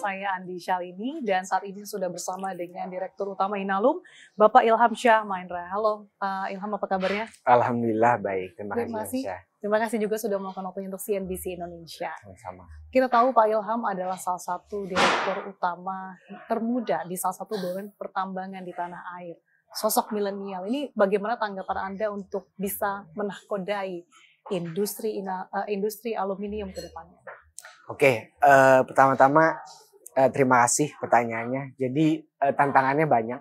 saya Andi Syalini dan saat ini sudah bersama dengan Direktur Utama Inalum, Bapak Ilham Syah Mahendra. Halo Pak Ilham, apa kabarnya? Alhamdulillah baik, terima kasih. Terima kasih juga sudah melakukan waktunya untuk CNBC Indonesia. Sama. Kita tahu Pak Ilham adalah salah satu Direktur Utama termuda di salah satu BUMN pertambangan di tanah air. Sosok milenial, ini bagaimana tanggapan Anda untuk bisa menahkodai industri aluminium ke depannya? Oke, pertama-tama terima kasih pertanyaannya. Jadi tantangannya banyak.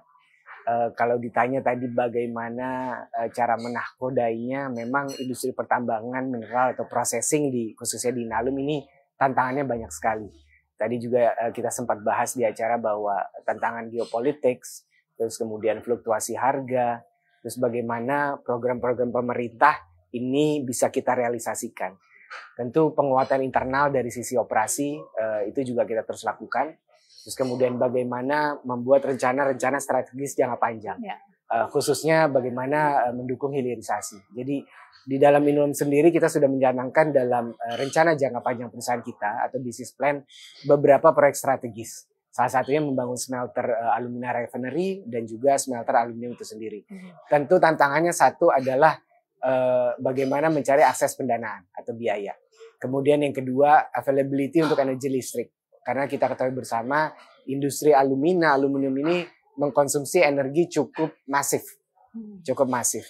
Kalau ditanya tadi bagaimana cara menahkodainya, memang industri pertambangan mineral atau processing khususnya di Inalum ini tantangannya banyak sekali. Tadi juga kita sempat bahas di acara bahwa tantangan geopolitics, terus kemudian fluktuasi harga, terus bagaimana program-program pemerintah ini bisa kita realisasikan. Tentu penguatan internal dari sisi operasi itu juga kita terus lakukan. Terus kemudian bagaimana membuat rencana-rencana strategis jangka panjang. Ya. Khususnya bagaimana mendukung hilirisasi. Jadi di dalam Inalum sendiri kita sudah mencanangkan dalam rencana jangka panjang perusahaan kita atau business plan beberapa proyek strategis. Salah satunya membangun smelter alumina refinery dan juga smelter aluminium itu sendiri. Tentu tantangannya satu adalah bagaimana mencari akses pendanaan atau biaya. Kemudian yang kedua, availability untuk energi listrik. Karena kita ketahui bersama, industri aluminium ini mengkonsumsi energi cukup masif.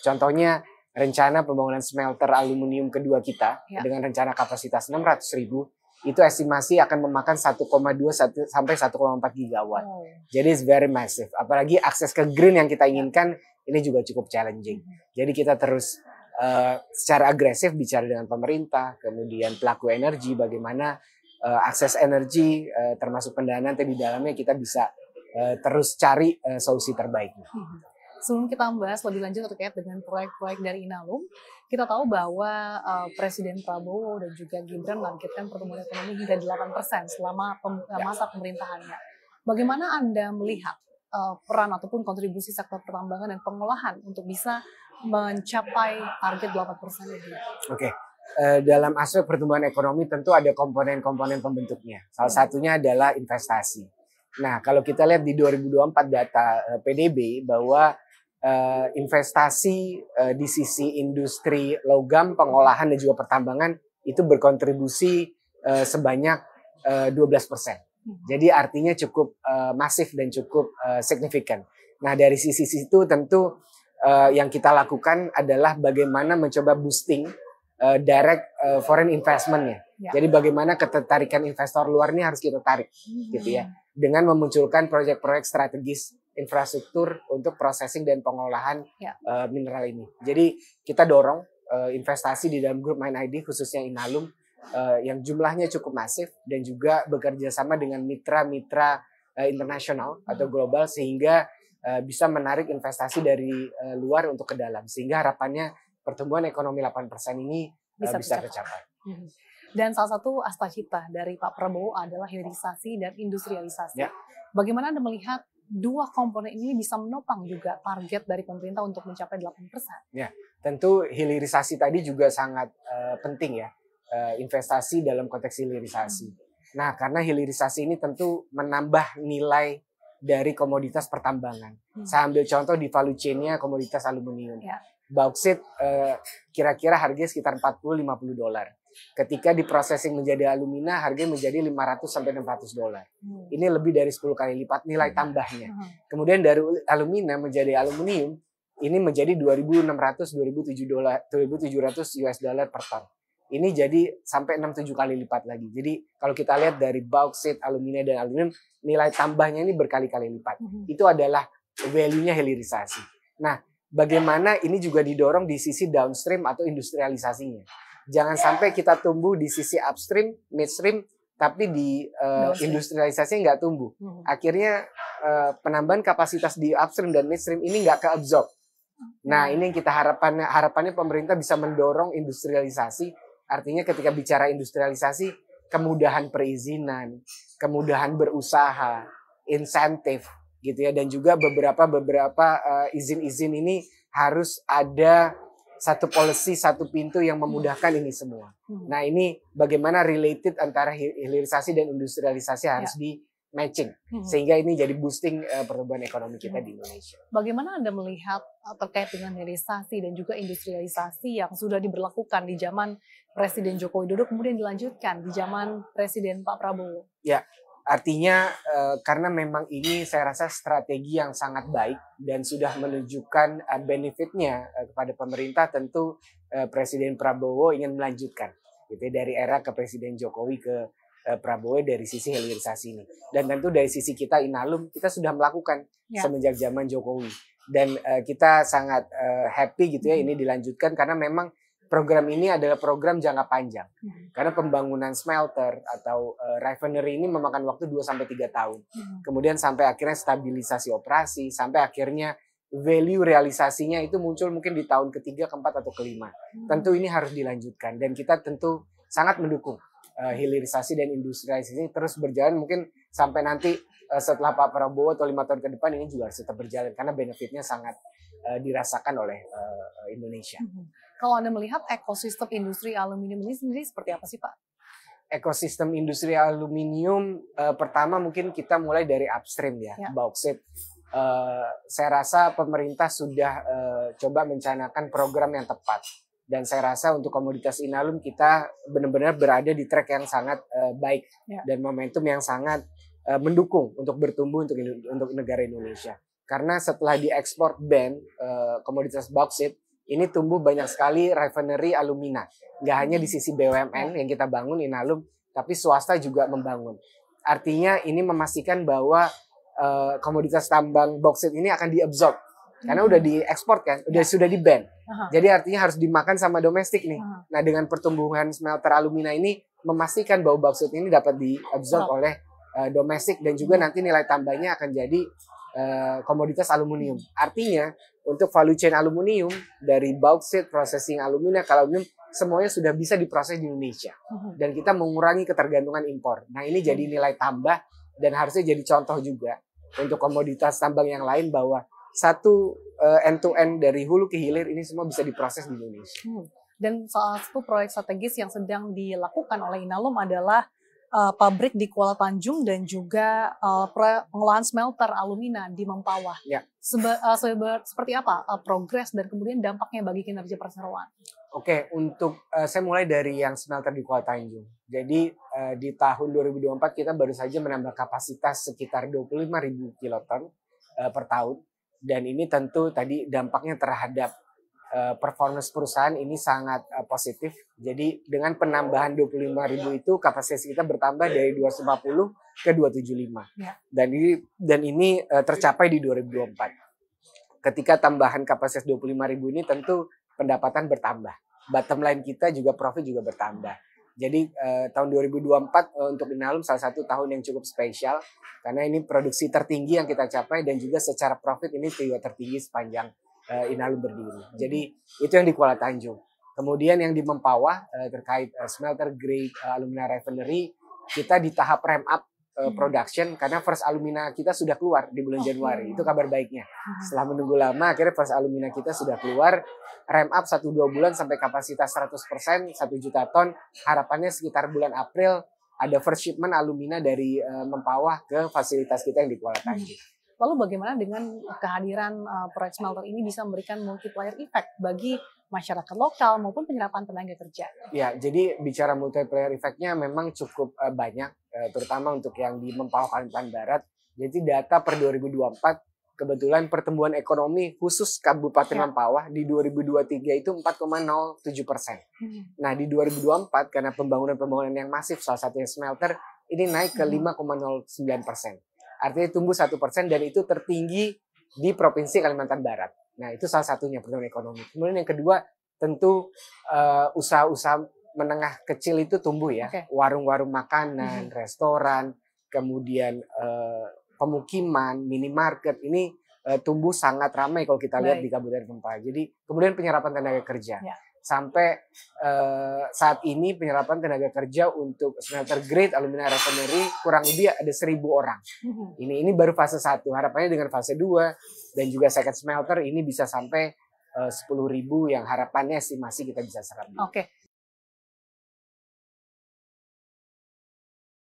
Contohnya, rencana pembangunan smelter aluminium kedua kita dengan rencana kapasitas 600.000, itu estimasi akan memakan 1,2 sampai 1,4 gigawatt. Jadi it's very massive. Apalagi akses ke green yang kita inginkan, ini juga cukup challenging. Jadi kita terus secara agresif bicara dengan pemerintah, kemudian pelaku energi, bagaimana akses energi termasuk pendanaan di dalamnya kita bisa terus cari solusi terbaik. Sebelum kita membahas lebih lanjut terkait dengan proyek-proyek dari Inalum, kita tahu bahwa Presiden Prabowo dan juga Gibran menargetkan pertumbuhan ekonomi hingga 8% selama masa pemerintahannya. Bagaimana Anda melihat peran ataupun kontribusi sektor pertambangan dan pengolahan untuk bisa mencapai target 8% itu? Oke. Dalam aspek pertumbuhan ekonomi tentu ada komponen-komponen pembentuknya. Salah satunya adalah investasi. Nah, kalau kita lihat di 2024 data PDB bahwa investasi di sisi industri logam, pengolahan dan juga pertambangan itu berkontribusi sebanyak 12%. Jadi artinya cukup masif dan cukup signifikan. Nah, dari sisi itu tentu yang kita lakukan adalah bagaimana mencoba boosting direct foreign investment-nya. Jadi bagaimana ketertarikan investor luar ini harus kita tarik gitu ya. Dengan memunculkan proyek-proyek strategis infrastruktur untuk processing dan pengolahan mineral ini. Jadi kita dorong investasi di dalam grup MindID khususnya Inalum yang jumlahnya cukup masif dan juga bekerja sama dengan mitra-mitra internasional atau global sehingga bisa menarik investasi dari luar untuk ke dalam. Sehingga harapannya pertumbuhan ekonomi 8% ini bisa tercapai. Dan salah satu astacita dari Pak Prabowo adalah hilirisasi dan industrialisasi. Bagaimana Anda melihat dua komponen ini bisa menopang juga target dari pemerintah untuk mencapai 8%? Ya, tentu hilirisasi tadi juga sangat penting ya. Investasi dalam konteks hilirisasi. Nah, karena hilirisasi ini tentu menambah nilai dari komoditas pertambangan. Saya ambil contoh di value chain-nya komoditas aluminium. Bauksit kira-kira harganya sekitar $40-50. Ketika diprosesing menjadi alumina, harganya menjadi $500 sampai $600. Ini lebih dari 10 kali lipat nilai tambahnya. Kemudian dari alumina menjadi aluminium, ini menjadi $2.600-2.700 US dollar per ton. Ini jadi sampai 6-7 kali lipat lagi. Jadi kalau kita lihat dari bauksit, alumina dan aluminium, nilai tambahnya ini berkali-kali lipat. Itu adalah value-nya hilirisasi. Nah, bagaimana ini juga didorong di sisi downstream atau industrialisasinya. Jangan sampai kita tumbuh di sisi upstream, midstream, tapi di industrialisasinya nggak tumbuh. Akhirnya penambahan kapasitas di upstream dan midstream ini nggak ke-absorb. Nah, ini yang kita harapannya pemerintah bisa mendorong industrialisasi. Artinya ketika bicara industrialisasi, kemudahan perizinan, kemudahan berusaha, insentif gitu ya, dan juga beberapa izin-izin ini harus ada satu policy, satu pintu yang memudahkan ini semua. Nah, ini bagaimana related antara hilirisasi dan industrialisasi harus matching, sehingga ini jadi boosting pertumbuhan ekonomi kita di Indonesia. Bagaimana Anda melihat terkait dengan hilirisasi dan juga industrialisasi yang sudah diberlakukan di zaman Presiden Joko Widodo kemudian dilanjutkan di zaman Presiden Pak Prabowo? Ya, artinya karena memang ini saya rasa strategi yang sangat baik dan sudah menunjukkan benefitnya kepada pemerintah, tentu Presiden Prabowo ingin melanjutkan gitu, dari era ke Presiden Jokowi ke Prabowo dari sisi hilirisasi ini. Dan tentu dari sisi kita Inalum, kita sudah melakukan semenjak zaman Jokowi. Dan kita sangat happy gitu ya ini dilanjutkan karena memang program ini adalah program jangka panjang. Karena pembangunan smelter atau refinery ini memakan waktu 2-3 tahun. Kemudian sampai akhirnya stabilisasi operasi, sampai akhirnya value realisasinya itu muncul mungkin di tahun ketiga, keempat, atau kelima. Tentu ini harus dilanjutkan dan kita tentu sangat mendukung hilirisasi dan industrialisasi terus berjalan mungkin sampai nanti setelah Pak Prabowo atau 5 tahun ke depan ini juga harus tetap berjalan karena benefitnya sangat dirasakan oleh Indonesia. Kalau Anda melihat ekosistem industri aluminium ini sendiri seperti apa sih Pak? Ekosistem industri aluminium pertama mungkin kita mulai dari upstream ya. Bauxit. Saya rasa pemerintah sudah coba mencanangkan program yang tepat. Dan saya rasa untuk komoditas Inalum kita benar-benar berada di track yang sangat baik dan momentum yang sangat mendukung untuk bertumbuh untuk negara Indonesia. Karena setelah diekspor ban komoditas bauxit, ini tumbuh banyak sekali refinery alumina. Nggak hanya di sisi BUMN yang kita bangun Inalum, tapi swasta juga membangun. Artinya ini memastikan bahwa komoditas tambang bauxit ini akan diabsorb. Karena udah diekspor kan, sudah di-ban. Jadi artinya harus dimakan sama domestik nih. Nah dengan pertumbuhan smelter alumina ini memastikan bahwa bauxit ini dapat diabsorb oleh domestik dan juga nanti nilai tambahnya akan jadi komoditas aluminium. Artinya untuk value chain aluminium dari bauxit, processing alumina, ke aluminium semuanya sudah bisa diproses di Indonesia. Dan kita mengurangi ketergantungan impor. Nah ini jadi nilai tambah dan harusnya jadi contoh juga untuk komoditas tambang yang lain bahwa satu end to end dari hulu ke hilir ini semua bisa diproses di Indonesia. Dan salah satu proyek strategis yang sedang dilakukan oleh Inalum adalah pabrik di Kuala Tanjung dan juga pengolahan smelter alumina di Mempawah. Seperti apa progres dan kemudian dampaknya bagi kinerja perseroan? Oke, untuk saya mulai dari yang smelter di Kuala Tanjung. Jadi di tahun 2024 kita baru saja menambah kapasitas sekitar 25.000 kiloton per tahun. Dan ini tentu tadi dampaknya terhadap performance perusahaan ini sangat positif. Jadi dengan penambahan 25.000 itu kapasitas kita bertambah dari 250 ke 275. Dan ini tercapai di 2024. Ketika tambahan kapasitas 25.000 ini tentu pendapatan bertambah. Bottom line kita juga profit juga bertambah. Jadi tahun 2024 untuk Inalum salah satu tahun yang cukup spesial karena ini produksi tertinggi yang kita capai dan juga secara profit ini juga tertinggi sepanjang Inalum berdiri. Jadi itu yang di Kuala Tanjung. Kemudian yang di Mempawah terkait smelter grade alumina refinery kita di tahap ramp up production karena first alumina kita sudah keluar di bulan Januari. Itu kabar baiknya. Setelah menunggu lama akhirnya first alumina kita sudah keluar, ramp up 1-2 bulan sampai kapasitas 100%, 1 juta ton. Harapannya sekitar bulan April ada first shipment alumina dari Mempawah ke fasilitas kita yang di Kuala Tanjung. Lalu bagaimana dengan kehadiran proyek smelter ini bisa memberikan multiplier effect bagi masyarakat lokal maupun penyerapan tenaga kerja? Ya, jadi bicara multiplier effect-nya memang cukup banyak, terutama untuk yang di Mempawah Kalimantan Barat. Jadi data per 2024 kebetulan pertumbuhan ekonomi khusus Kabupaten Mempawah di 2023 itu 4,07%. Nah di 2024 karena pembangunan yang masif salah satunya smelter ini naik ke 5,09%. Artinya tumbuh 1% dan itu tertinggi di Provinsi Kalimantan Barat. Nah itu salah satunya pertumbuhan ekonomi. Kemudian yang kedua tentu usaha-usaha menengah kecil itu tumbuh ya. Warung-warung makanan, restoran, kemudian pemukiman, minimarket ini tumbuh sangat ramai kalau kita lihat di Kabupaten Mempawah. Jadi kemudian penyerapan tenaga kerja. Sampai saat ini penyerapan tenaga kerja untuk smelter grade alumina refinery kurang lebih ada 1.000 orang. Ini baru fase 1. Harapannya dengan fase 2 dan juga second smelter ini bisa sampai 10.000 yang harapannya estimasi kita bisa serap. Oke,